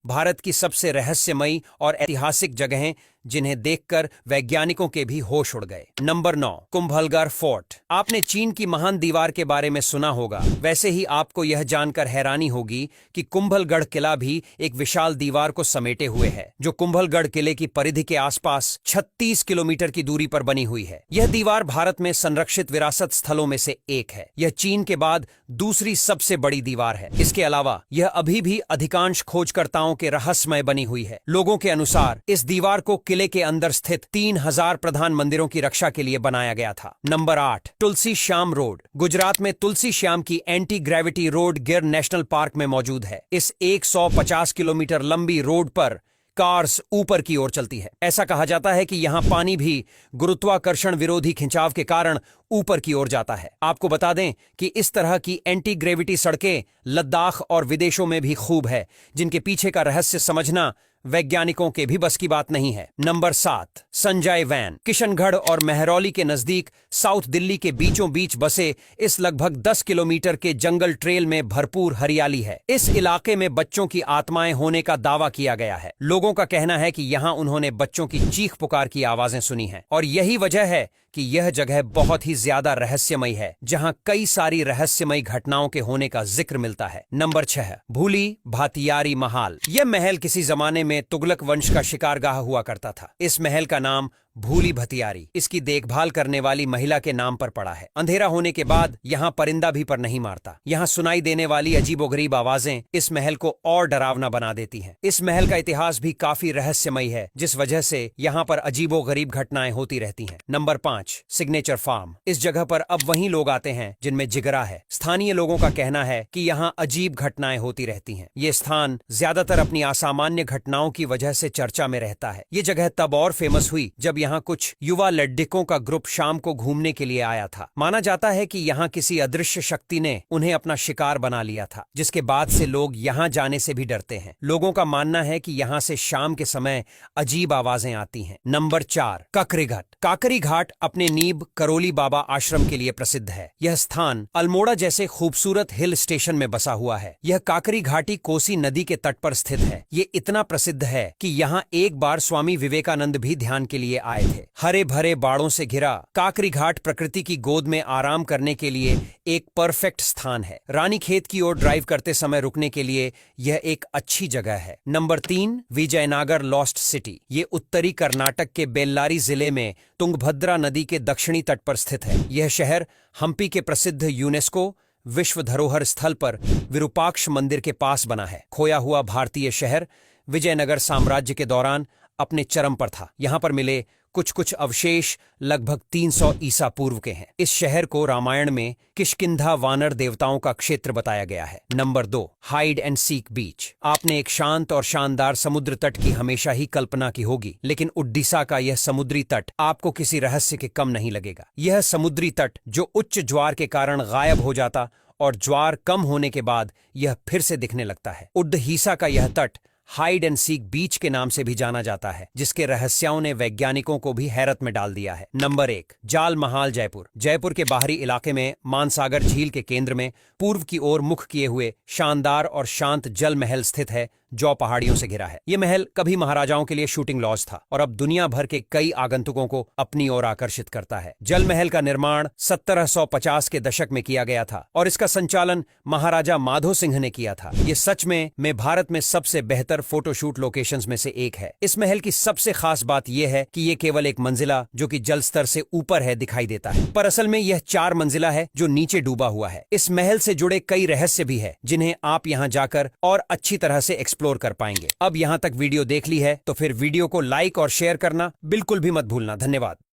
भारत की सबसे रहस्यमयी और ऐतिहासिक जगहें जिन्हें देखकर वैज्ञानिकों के भी होश उड़ गए। Number 9, Kumbhalgarh fort. आपने चीन की महान दीवार के बारे में सुना होगा, वैसे ही आपको यह जानकर हैरानी होगी कि कुंभलगढ़ किला भी एक विशाल दीवार को समेटे हुए है, जो कुंभलगढ़ किले की परिधि के आसपास 36 किलोमीटर की दूरी पर बनी हुई है। यह दीवार भारत में संरक्षित विरासत स्थलों में से एक है। यह चीन के बाद दूसरी सबसे बड़ी दीवार है। इसके अलावा यह अभी भी अधिकांश खोजकर्ताओं के रहस्यमय बनी हुई है। लोगों के अनुसार इस दीवार को किले के अंदर स्थित 3000 प्रधान मंदिरों की रक्षा के लिए बनाया गया था। नंबर 8, तुलसी श्याम रोड। गुजरात में तुलसी श्याम की एंटी ग्रेविटी रोड गिर नेशनल पार्क में मौजूद है। इस 150 किलोमीटर लंबी रोड पर कार्स ऊपर की ओर चलती है। ऐसा कहा जाता है कि यहां पानी भी गुरुत्वाकर्षण विरोधी खिंचाव के कारण ऊपर की ओर जाता है। आपको बता दें कि इस तरह की एंटी ग्रेविटी सड़कें लद्दाख और विदेशों में भी खूब है, जिनके पीछे का रहस्य समझना वैज्ञानिकों के भी बस की बात नहीं है। Number 7, Sanjay van. किशनगढ़ और महरौली के नजदीक साउथ दिल्ली के बीचों बीच बसे इस लगभग 10 किलोमीटर के जंगल ट्रेल में भरपूर हरियाली है। इस इलाके में बच्चों की आत्माएं होने का दावा किया गया है। लोगों का कहना है कि यहां उन्होंने बच्चों की चीख पुकार की आवाजें सुनी हैं, और यही वजह है कि यह जगह बहुत ही ज्यादा रहस्यमयी है, जहां कई सारी रहस्यमयी घटनाओं के होने का जिक्र मिलता है। नंबर 6, भूली भातियारी महल। यह महल किसी जमाने में तुगलक वंश का शिकारगाह हुआ करता था। इस महल का नाम भूली भतियारी इसकी देखभाल करने वाली महिला के नाम पर पड़ा है। अंधेरा होने के बाद यहाँ परिंदा भी पर नहीं मारता। यहाँ सुनाई देने वाली अजीबोगरीब आवाजें इस महल को और डरावना बना देती हैं। इस महल का इतिहास भी काफी रहस्यमयी है, जिस वजह से यहाँ पर अजीबोगरीब घटनाएं होती रहती हैं। Number 5, signature farm. इस जगह पर अब वही लोग आते हैं जिनमें जिगरा है। स्थानीय लोगों का कहना है कि यहाँ अजीब घटनाएं होती रहती हैं। ये स्थान ज्यादातर अपनी असामान्य घटनाओं की वजह से चर्चा में रहता है। ये जगह तब और फेमस हुई जब यहाँ कुछ युवा लड्डिकों का ग्रुप शाम को घूमने के लिए आया था। माना जाता है कि यहाँ किसी अदृश्य शक्ति ने उन्हें अपना शिकार बना लिया था, जिसके बाद से लोग यहाँ जाने से भी डरते हैं। लोगों का मानना है कि यहाँ से शाम के समय अजीब आवाजें आती हैं। नंबर 4, काकरी घाट। काकरी घाट अपने नीब करोली बाबा आश्रम के लिए प्रसिद्ध है। यह स्थान अल्मोड़ा जैसे खूबसूरत हिल स्टेशन में बसा हुआ है। यह काकरी घाटी कोसी नदी के तट पर स्थित है। ये इतना प्रसिद्ध है कि यहाँ एक बार स्वामी विवेकानंद भी ध्यान के लिए आए थे। हरे भरे बाड़ों से घिरा काकरी घाट प्रकृति की गोद में आराम करने के लिए एक परफेक्ट स्थान है। रानीखेत की ओर ड्राइव करते समय रुकने के लिए यह एक अच्छी जगह है। Number 3, Vijayanagar lost city. ये उत्तरी कर्नाटक के बेल्लारी जिले में तुंगभद्रा नदी के दक्षिणी तट पर स्थित है। यह शहर हम्पी के प्रसिद्ध यूनेस्को विश्व धरोहर स्थल पर विरूपाक्ष मंदिर के पास बना है। खोया हुआ भारतीय शहर विजयनगर साम्राज्य के दौरान अपने चरम पर था। यहाँ पर मिले कुछ अवशेष लगभग 300 ईसा पूर्व के हैं। इस शहर को रामायण में किष्किंधा वानर देवताओं का क्षेत्र बताया गया है। नंबर 2, हाइड एंड सीक बीच। आपने एक शांत और शानदार समुद्र तट की हमेशा ही कल्पना की होगी, लेकिन उड़ीसा का यह समुद्री तट आपको किसी रहस्य के कम नहीं लगेगा। यह समुद्री तट जो उच्च ज्वार के कारण गायब हो जाता और ज्वार कम होने के बाद यह फिर से दिखने लगता है। उड़ीसा का यह तट हाइड एंड सीक बीच के नाम से भी जाना जाता है, जिसके रहस्यों ने वैज्ञानिकों को भी हैरत में डाल दिया है। नंबर 1, जाल महाल जयपुर। जयपुर के बाहरी इलाके में मानसागर झील के केंद्र में पूर्व की ओर मुख किए हुए शानदार और शांत जल महल स्थित है, जो पहाड़ियों से घिरा है। यह महल कभी महाराजाओं के लिए शूटिंग लॉज था और अब दुनिया भर के कई आगंतुकों को अपनी ओर आकर्षित करता है। जल महल का निर्माण 1750 के दशक में किया गया था और इसका संचालन महाराजा माधो सिंह ने किया था। ये सच में भारत में सबसे बेहतर फोटोशूट लोकेशंस में से एक है। इस महल की सबसे खास बात यह है कि ये केवल एक मंजिला जो कि जल स्तर से ऊपर है दिखाई देता है, पर असल में यह 4 मंजिला है जो नीचे डूबा हुआ है। इस महल से जुड़े कई रहस्य भी है, जिन्हें आप यहाँ जाकर और अच्छी तरह से एक्सप्लोर कर पाएंगे। अब यहां तक वीडियो देख ली है तो फिर वीडियो को लाइक और शेयर करना बिल्कुल भी मत भूलना। धन्यवाद।